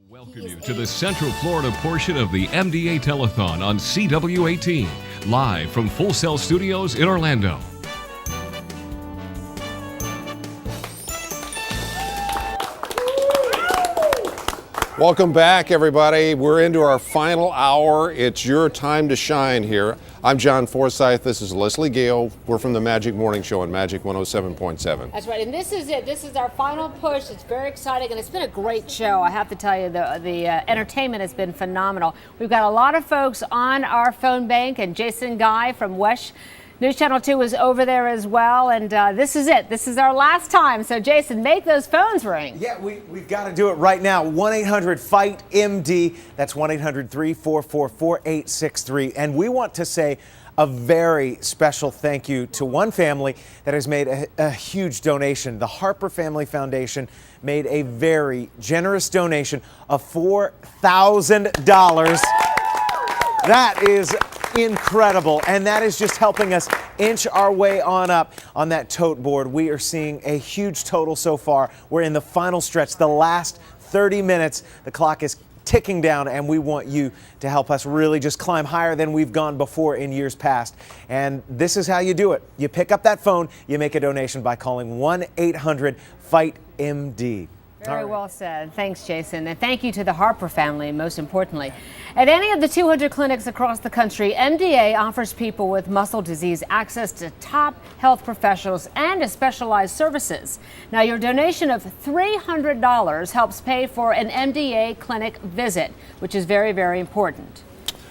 Welcome you to the Central Florida portion of the MDA Telethon on CW18, live from Full Sail Studios in Orlando. Welcome back, everybody. We're into our final hour. It's your time to shine here. I'm John Forsyth. This is Leslie Gale. We're from the Magic Morning Show on Magic 107.7. That's right, and this is it. This is our final push. It's very exciting, and it's been a great show. I have to tell you, the entertainment has been phenomenal. We've got a lot of folks on our phone bank, and Jason Guy from WESH News Channel 2 is over there as well, and this is it. This is our last time. So, Jason, make those phones ring. Yeah, we've got to do it right now. 1-800-FIGHT-MD. That's 1-800-344-4863. And we want to say a very special thank you to one family that has made a huge donation. The Harper Family Foundation made a very generous donation of $4,000. That is incredible, and that is just helping us inch our way on up on that tote board. We are seeing a huge total so far. We're in the final stretch, the last 30 minutes. The clock is ticking down, and we want you to help us really just climb higher than we've gone before in years past. And this is how you do it. You pick up that phone, you make a donation by calling 1-800-FIGHT-MD. Very well said. Thanks, Jason. And thank you to the Harper family, most importantly. At any of the 200 clinics across the country, MDA offers people with muscle disease access to top health professionals and to specialized services. Now, your donation of $300 helps pay for an MDA clinic visit, which is very, very important.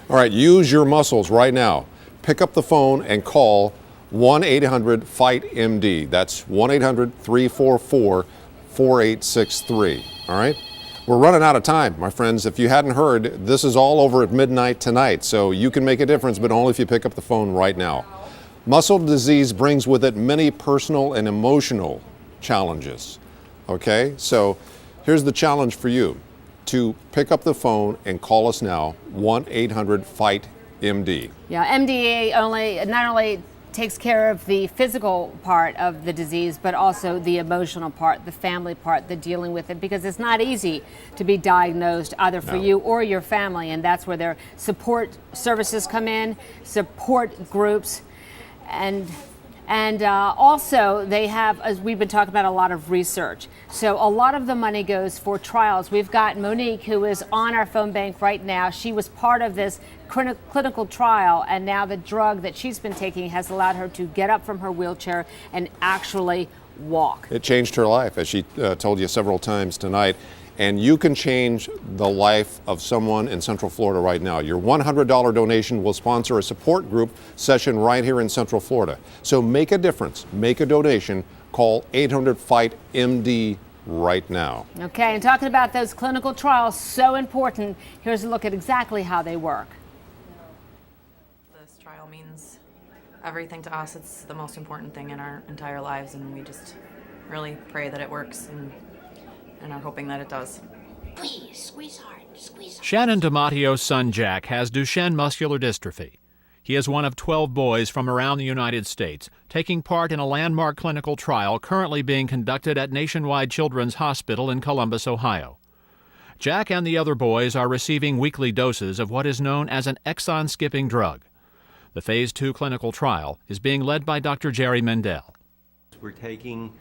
All right, use your muscles right now. Pick up the phone and call 1-800-FIGHT-MD. That's 1-800-344-4863. All right? We're running out of time, my friends. If you hadn't heard, this is all over at midnight tonight, so you can make a difference, but only if you pick up the phone right now. Muscle disease brings with it many personal and emotional challenges. Okay? So here's the challenge for you, to pick up the phone and call us now, 1-800-FIGHT-MD. Yeah, MDA not only takes care of the physical part of the disease, but also the emotional part, the family part, the dealing with it, because it's not easy to be diagnosed either for you or your family, and that's where their support services come in, support groups, and also they have, as we've been talking about, a lot of research. So a lot of the money goes for trials. We've got Monique, who is on our phone bank right now. She was part of this clinical trial, and now the drug that she's been taking has allowed her to get up from her wheelchair and actually walk. It changed her life, as she told you several times tonight. And you can change the life of someone in Central Florida right now. Your $100 donation will sponsor a support group session right here in Central Florida. So make a difference. Make a donation. Call 800-FIGHT-MD right now. Okay, and talking about those clinical trials, so important. Here's a look at exactly how they work. This trial means everything to us. It's the most important thing in our entire lives, and we just really pray that it works and are hoping that it does. Please, squeeze hard, squeeze hard. Shannon DiMattio's son Jack has Duchenne muscular dystrophy. He is one of 12 boys from around the United States taking part in a landmark clinical trial currently being conducted at Nationwide Children's Hospital in Columbus, Ohio. Jack and the other boys are receiving weekly doses of what is known as an exon-skipping drug. The Phase 2 clinical trial is being led by Dr. Jerry Mendel. We're taking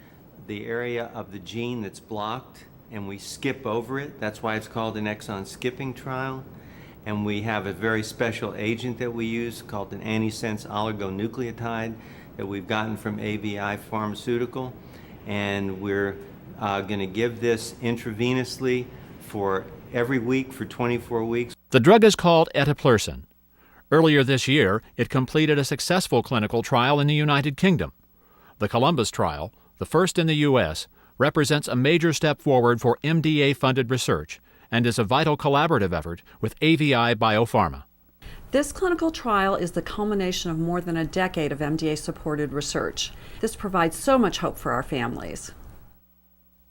the area of the gene that's blocked and we skip over it. That's why it's called an exon skipping trial. And we have a very special agent that we use called an antisense oligonucleotide that we've gotten from AVI Pharmaceutical. And we're going to give this intravenously for every week for 24 weeks. The drug is called eteplirsen. Earlier this year, it completed a successful clinical trial in the United Kingdom. The Columbus trial, the first in the U.S., represents a major step forward for MDA-funded research and is a vital collaborative effort with AVI Biopharma. This clinical trial is the culmination of more than a decade of MDA-supported research. This provides so much hope for our families.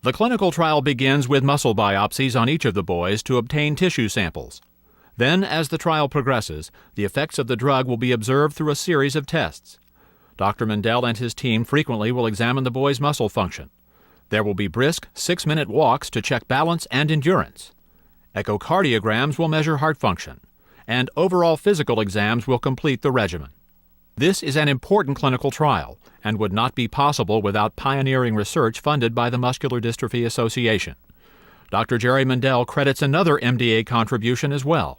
The clinical trial begins with muscle biopsies on each of the boys to obtain tissue samples. Then, as the trial progresses, the effects of the drug will be observed through a series of tests. Dr. Mendel and his team frequently will examine the boys' muscle function. There will be brisk 6-minute walks to check balance and endurance. Echocardiograms will measure heart function, and overall physical exams will complete the regimen. This is an important clinical trial and would not be possible without pioneering research funded by the Muscular Dystrophy Association. Dr. Jerry Mendell credits another MDA contribution as well.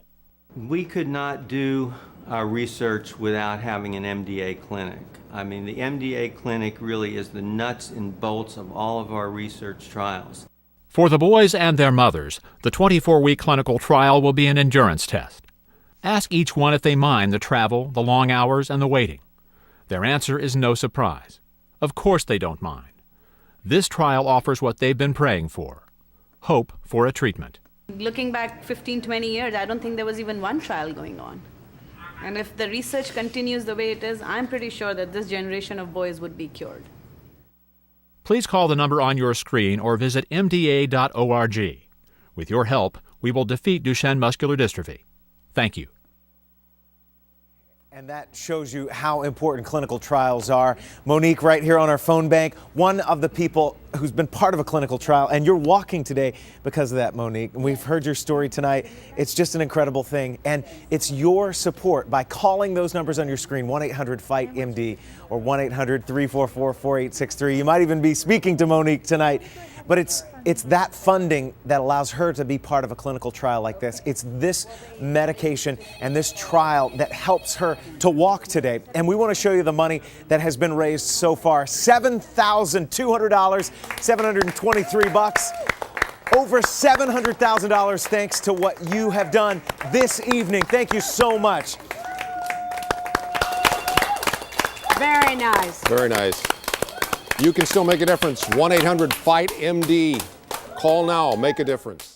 We could not do our research without having an MDA clinic. I mean, the MDA clinic really is the nuts and bolts of all of our research trials. For the boys and their mothers, the 24-week clinical trial will be an endurance test. Ask each one if they mind the travel, the long hours, and the waiting. Their answer is no surprise. Of course they don't mind. This trial offers what they've been praying for: hope for a treatment. Looking back 15, 20 years, I don't think there was even one trial going on. And if the research continues the way it is, I'm pretty sure that this generation of boys would be cured. Please call the number on your screen or visit mda.org. With your help, we will defeat Duchenne muscular dystrophy. Thank you. And that shows you how important clinical trials are. Monique, right here on our phone bank, one of the people who's been part of a clinical trial, and you're walking today because of that, Monique. And we've heard your story tonight. It's just an incredible thing. And it's your support by calling those numbers on your screen, 1-800-FIGHT-MD or 1-800-344-4863. You might even be speaking to Monique tonight. But it's that funding that allows her to be part of a clinical trial like this. It's this medication and this trial that helps her to walk today. And we want to show you the money that has been raised so far. $7,200, $723. Over $700,000 thanks to what you have done this evening. Thank you so much. Very nice. Very nice. You can still make a difference. 1-800-FIGHT-MD. Call now. Make a difference.